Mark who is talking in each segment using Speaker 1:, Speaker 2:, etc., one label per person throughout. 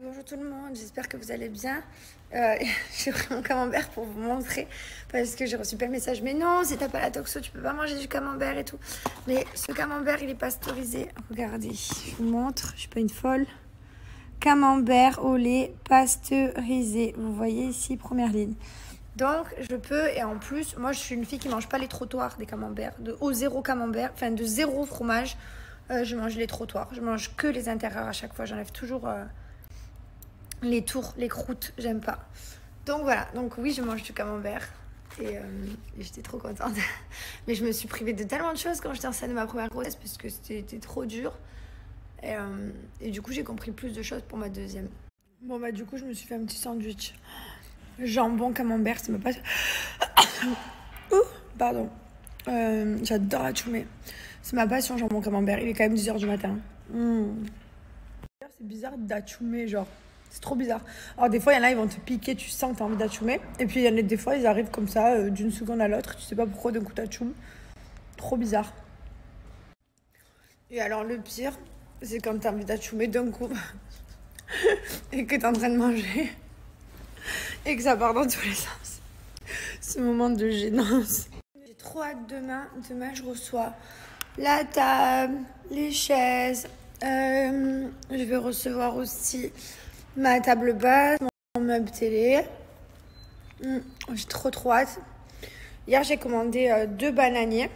Speaker 1: Bonjour tout le monde, j'espère que vous allez bien. J'ai pris mon camembert pour vous montrer parce que j'ai reçu plein de messages. Mais non, si t'as pas la toxo, tu peux pas manger du camembert et tout. Mais ce camembert, il est pasteurisé. Regardez, je vous montre, je suis pas une folle. Camembert au lait pasteurisé. Vous voyez ici, première ligne. Donc, je peux, et en plus, moi je suis une fille qui mange pas les trottoirs des camemberts. Au zéro camembert, enfin de zéro fromage, je mange les trottoirs. Je mange que les intérieurs à chaque fois. J'enlève toujours... les tours, les croûtes, j'aime pas. Donc voilà, donc oui, je mange du camembert. Et j'étais trop contente. Mais je me suis privée de tellement de choses quand j'étais enceinte de ma première grossesse parce que c'était trop dur. Et du coup, j'ai compris plus de choses pour ma deuxième. Bon, bah du coup, je me suis fait un petit sandwich. Jambon, camembert, ça me passe... Pardon. J'adore la choumée. C'est ma passion, jambon, camembert. Il est quand même 10h du matin. C'est bizarre d'achoumer, genre... C'est trop bizarre. Alors des fois, il y en a, ils vont te piquer, tu sens que tu as envie d'achoumer. Et puis il y en a des fois, ils arrivent comme ça, d'une seconde à l'autre. Tu sais pas pourquoi d'un coup t'achoumes. Trop bizarre. Et alors le pire, c'est quand tu as envie d'achoumer d'un coup. Et que tu es en train de manger. Et que ça part dans tous les sens. Ce moment de gênance. J'ai trop hâte demain. Demain, je reçois la table, les chaises. Je vais recevoir aussi... ma table basse, mon meuble télé. J'ai trop hâte. Hier, j'ai commandé 2 bananiers.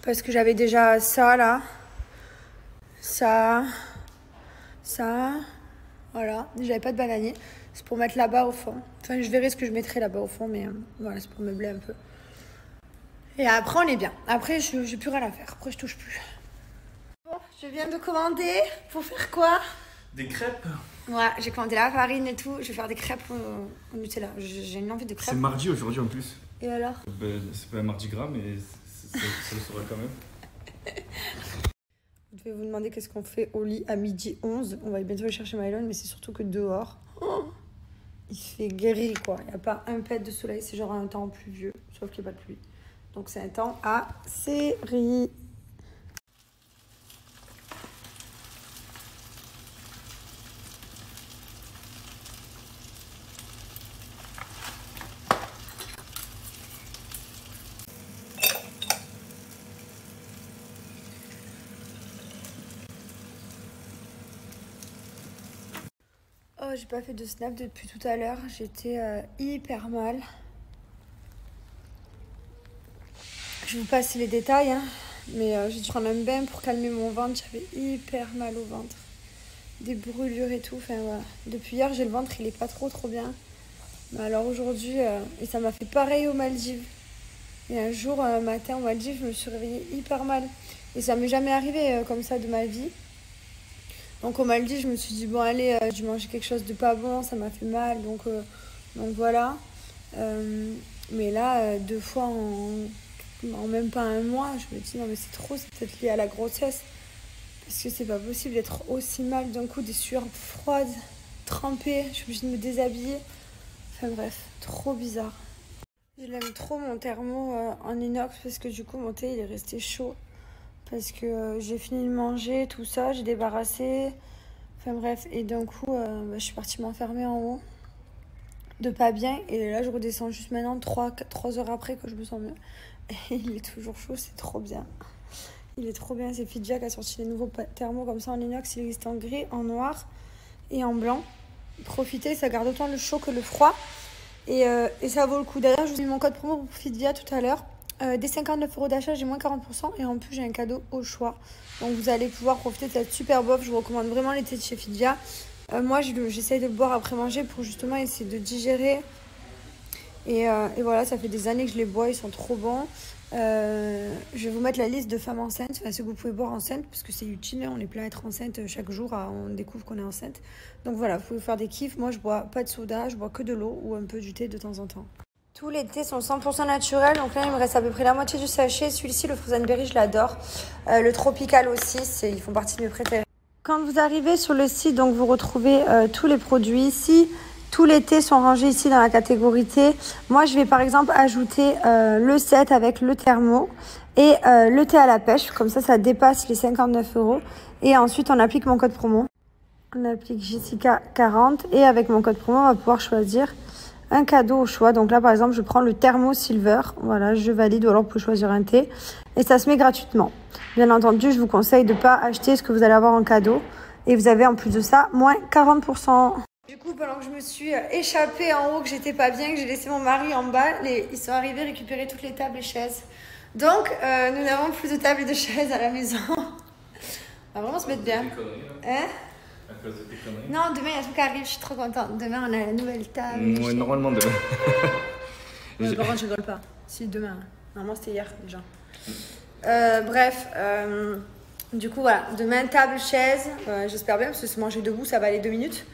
Speaker 1: Parce que j'avais déjà ça, là. Ça. Voilà. J'avais pas de bananier. C'est pour mettre là-bas au fond. Enfin, je verrai ce que je mettrai là-bas au fond. Mais voilà, c'est pour meubler un peu. Et après, on est bien. Après, j'ai plus rien à faire. Après, je touche plus. Bon, je viens de commander. Pour faire quoi?
Speaker 2: Des crêpes.
Speaker 1: Ouais, j'ai commandé la farine et tout. Je vais faire des crêpes au Nutella. J'ai une envie de crêpes.
Speaker 2: C'est mardi aujourd'hui en plus.
Speaker 1: Et alors?
Speaker 2: C'est pas un mardi gras, mais ça le sera quand même.
Speaker 1: Je vais vous demander qu'est-ce qu'on fait au lit à 12h11. On va bientôt aller chercher Mylène, mais c'est surtout que dehors, il fait gris quoi. Il n'y a pas un pet de soleil. C'est genre un temps pluvieux, sauf qu'il n'y a pas de pluie. Donc c'est un temps à série. Oh, j'ai pas fait de snap depuis tout à l'heure. J'étais hyper mal. Je vais vous passer les détails, hein. Mais j'ai dû prendre un bain pour calmer mon ventre. J'avais hyper mal au ventre. Des brûlures et tout. Enfin, voilà. Depuis hier, j'ai le ventre, il est pas trop bien. Mais alors aujourd'hui, et ça m'a fait pareil aux Maldives. Et un jour, matin aux Maldives, je me suis réveillée hyper mal. Et ça m'est jamais arrivé comme ça de ma vie. Donc aux Maldives, je me suis dit, bon allez, j'ai mangé quelque chose de pas bon, ça m'a fait mal, donc voilà. Mais là, 2 fois en même pas un mois, je me dis, non mais c'est trop, c'est peut-être lié à la grossesse. Parce que c'est pas possible d'être aussi mal d'un coup, des sueurs froides, trempées, je suis obligée de me déshabiller. Enfin bref, trop bizarre. Je l'aime trop mon thermo en inox parce que du coup mon thé il est resté chaud. Parce que j'ai fini de manger, tout ça, j'ai débarrassé. Enfin bref, et d'un coup, je suis partie m'enfermer en haut. De pas bien. Et là, je redescends juste maintenant, 3 heures après que je me sens mieux. Et il est toujours chaud, c'est trop bien. Il est trop bien. C'est Fidia qui a sorti les nouveaux thermos comme ça en inox. Il existe en gris, en noir et en blanc. Profitez, ça garde autant le chaud que le froid. Et ça vaut le coup. D'ailleurs, je vous ai mis mon code promo pour Fidia tout à l'heure. Dès 59 € d'achat, j'ai moins 40% et en plus j'ai un cadeau au choix. Donc vous allez pouvoir profiter de cette super offre. Je vous recommande vraiment les thés de chez Fidia. Moi j'essaye de le boire après manger pour justement essayer de digérer. Et voilà, ça fait des années que je les bois, ils sont trop bons. Je vais vous mettre la liste de femmes enceintes, enfin ce que vous pouvez boire enceinte, parce que c'est utile, on est plein à être enceinte chaque jour, on découvre qu'on est enceinte. Donc voilà, vous pouvez faire des kiffs. Moi je bois pas de soda, je bois que de l'eau ou un peu du thé de temps en temps. Tous les thés sont 100% naturels, donc là il me reste à peu près la moitié du sachet. Celui-ci, le Frozen Berry, je l'adore. Le Tropical aussi, ils font partie de mes préférés. Quand vous arrivez sur le site, donc vous retrouvez tous les produits ici. Tous les thés sont rangés ici dans la catégorie thé. Moi je vais par exemple ajouter le set avec le thermo et le thé à la pêche. Comme ça dépasse les 59 €. Et ensuite on applique mon code promo. On applique Jessica 40 et avec mon code promo, on va pouvoir choisir un cadeau au choix. Donc là, par exemple, je prends le thermo silver. Voilà, je valide ou alors vous pouvez choisir un thé. Et ça se met gratuitement. Bien entendu, je vous conseille de ne pas acheter ce que vous allez avoir en cadeau. Et vous avez en plus de ça, moins 40%. Du coup, pendant que je me suis échappée en haut, que j'étais pas bien, que j'ai laissé mon mari en bas, ils sont arrivés récupérer toutes les tables et chaises. Donc, nous n'avons plus de tables et de chaises à la maison. On va vraiment se mettre bien. Hein?
Speaker 2: À cause de tes conneries.
Speaker 1: Non, demain, il y a tout qui arrive, je suis trop contente. Demain, on a la nouvelle table.
Speaker 2: Ouais, normalement demain.
Speaker 1: Par contre, je rigole pas. Si, demain. Normalement, c'était hier, déjà. Bref, du coup, voilà. Demain, table, chaise. J'espère bien, parce que se manger debout, ça va aller 2 minutes.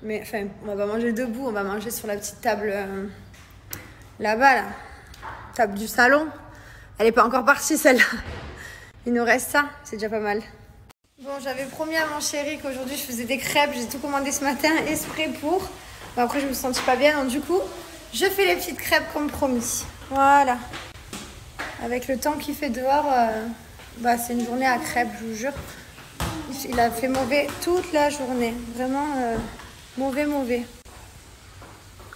Speaker 1: Mais, enfin, on va pas manger debout, on va manger sur la petite table là-bas, là. Table du salon. Elle n'est pas encore partie, celle-là. Il nous reste ça, c'est déjà pas mal. Bon, j'avais promis à mon chéri qu'aujourd'hui je faisais des crêpes. J'ai tout commandé ce matin, exprès pour. Bon, après, je me sentais pas bien, donc du coup, je fais les petites crêpes comme promis. Voilà. Avec le temps qu'il fait dehors, c'est une journée à crêpes, je vous jure. Il a fait mauvais toute la journée. Vraiment mauvais.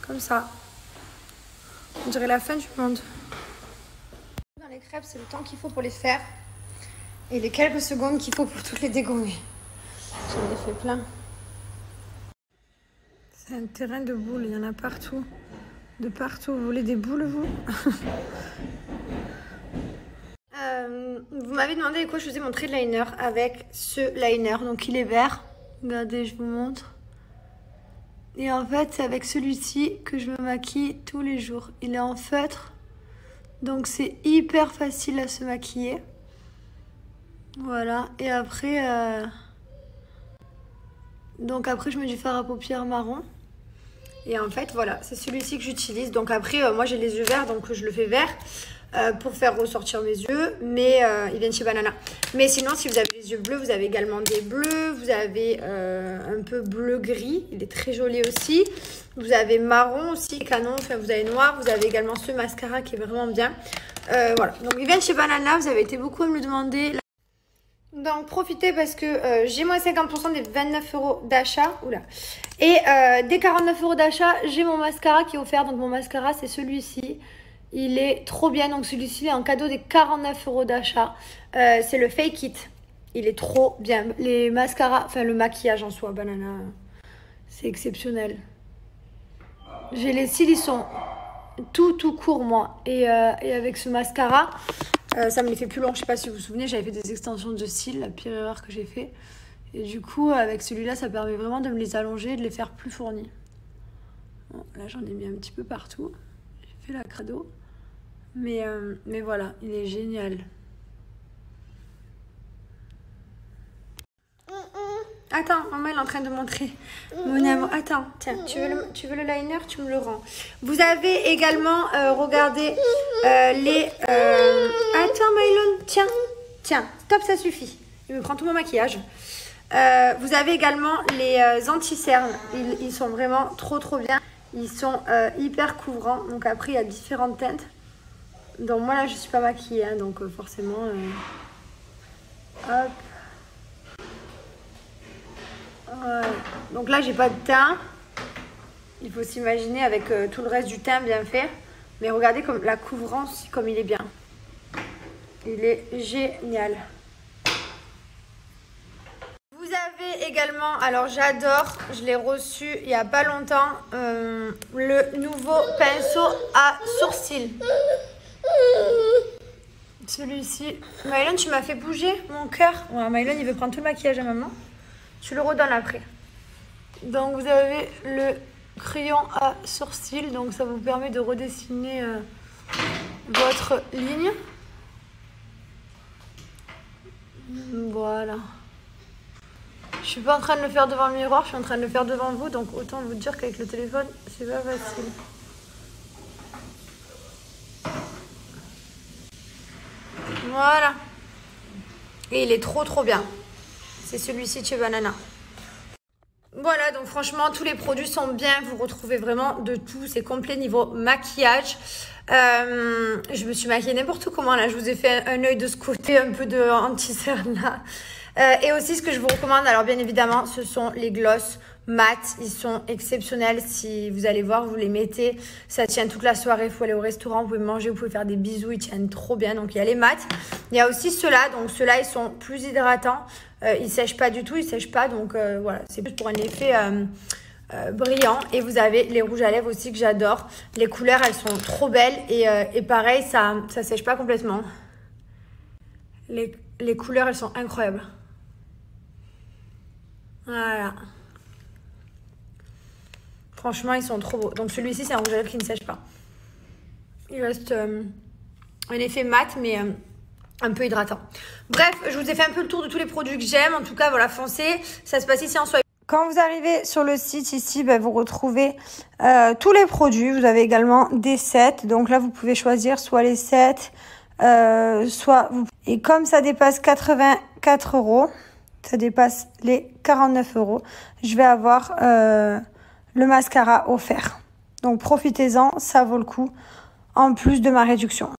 Speaker 1: Comme ça. On dirait la fin du monde. Dans les crêpes, c'est le temps qu'il faut pour les faire. Et les quelques secondes qu'il faut pour toutes les dégommer. J'en ai fait plein. C'est un terrain de boules, il y en a partout. De partout. Vous voulez des boules, vous? Vous m'avez demandé avec quoi je faisais mon trait de liner. Avec ce liner. Donc il est vert. Regardez, je vous montre. Et en fait, c'est avec celui-ci que je me maquille tous les jours. Il est en feutre. Donc c'est hyper facile à se maquiller. Voilà, et après, donc après je mets du fard à paupières marron. Et en fait, voilà, c'est celui-ci que j'utilise. Donc après, moi j'ai les yeux verts, donc je le fais vert pour faire ressortir mes yeux. Mais ils viennent chez Banana. Mais sinon, si vous avez les yeux bleus, vous avez également des bleus. Vous avez un peu bleu-gris, il est très joli aussi. Vous avez marron aussi, canon, enfin vous avez noir. Vous avez également ce mascara qui est vraiment bien. Voilà, donc ils viennent chez Banana, vous avez été beaucoup à me le demander. Donc profitez parce que j'ai moins 50% des 29 € d'achat. Oula. Et des 49 € d'achat, j'ai mon mascara qui est offert. Donc mon mascara, c'est celui-ci. Il est trop bien. Donc celui-ci est en cadeau des 49 € d'achat. C'est le Fake It. Il est trop bien. Les mascaras, enfin le maquillage en soi, Banana, c'est exceptionnel. J'ai les cils, ils sont tout court, moi. Et avec ce mascara... ça me les fait plus long, je sais pas si vous vous souvenez, j'avais fait des extensions de cils, la pire erreur que j'ai fait. Et du coup, avec celui-là, ça permet vraiment de me les allonger et de les faire plus fournis. Bon, là, j'en ai mis un petit peu partout. J'ai fait la crado. Mais voilà, il est génial. Attends, maman elle est en train de montrer. Mon amour, attends, tiens, tu veux le liner, tu me le rends. Vous avez également, regardez, les... Attends, Mylon, tiens, stop, ça suffit. Il me prend tout mon maquillage. Vous avez également les anti-cernes. Ils sont vraiment trop bien. Ils sont hyper couvrants. Donc après, il y a différentes teintes. Donc moi, là, je suis pas maquillée, hein, donc forcément... Hop. Ouais. Donc là, j'ai pas de teint. Il faut s'imaginer avec tout le reste du teint bien fait. Mais regardez comme la couvrance, comme il est bien. Il est génial. Vous avez également, alors j'adore, je l'ai reçu il y a pas longtemps, le nouveau pinceau à sourcils. Celui-ci. Mylon, tu m'as fait bouger mon cœur. Ouais, Mylon, il veut prendre tout le maquillage à maman. Tu le redonnes après. Donc vous avez le crayon à sourcils. Donc ça vous permet de redessiner votre ligne. Voilà. Je suis pas en train de le faire devant le miroir, je suis en train de le faire devant vous. Donc autant vous dire qu'avec le téléphone, c'est pas facile. Voilà. Et il est trop bien. C'est celui-ci de chez Banana. Voilà, donc franchement, tous les produits sont bien. Vous retrouvez vraiment de tout. C'est complet niveau maquillage. Je me suis maquillée n'importe comment. Là, je vous ai fait un œil de ce côté, un peu de anti-cerne là. Et aussi, ce que je vous recommande, alors bien évidemment, ce sont les glosses mat. Ils sont exceptionnels. Si vous allez voir, vous les mettez. Ça tient toute la soirée. Vous pouvez aller au restaurant, vous pouvez manger, vous pouvez faire des bisous. Ils tiennent trop bien. Donc, il y a les mat. Il y a aussi ceux-là. Donc, ceux-là, ils sont plus hydratants. Ils ne sèchent pas du tout. Ils ne sèchent pas. Donc, voilà. C'est plus pour un effet brillant. Et vous avez les rouges à lèvres aussi que j'adore. Les couleurs, elles sont trop belles. Et pareil, ça ne sèche pas complètement. Les couleurs, elles sont incroyables. Voilà. Franchement, ils sont trop beaux. Donc celui-ci, c'est un rouge à lèvres qui ne sèche pas. Il reste un effet mat, mais un peu hydratant. Bref, je vous ai fait un peu le tour de tous les produits que j'aime. En tout cas, voilà, foncez. Ça se passe ici en Soie. Quand vous arrivez sur le site ici, ben, vous retrouvez tous les produits. Vous avez également des sets. Donc là, vous pouvez choisir soit les sets, soit... Et comme ça dépasse 84 €, ça dépasse les 49 €, je vais avoir le mascara offert. Donc profitez-en, ça vaut le coup en plus de ma réduction.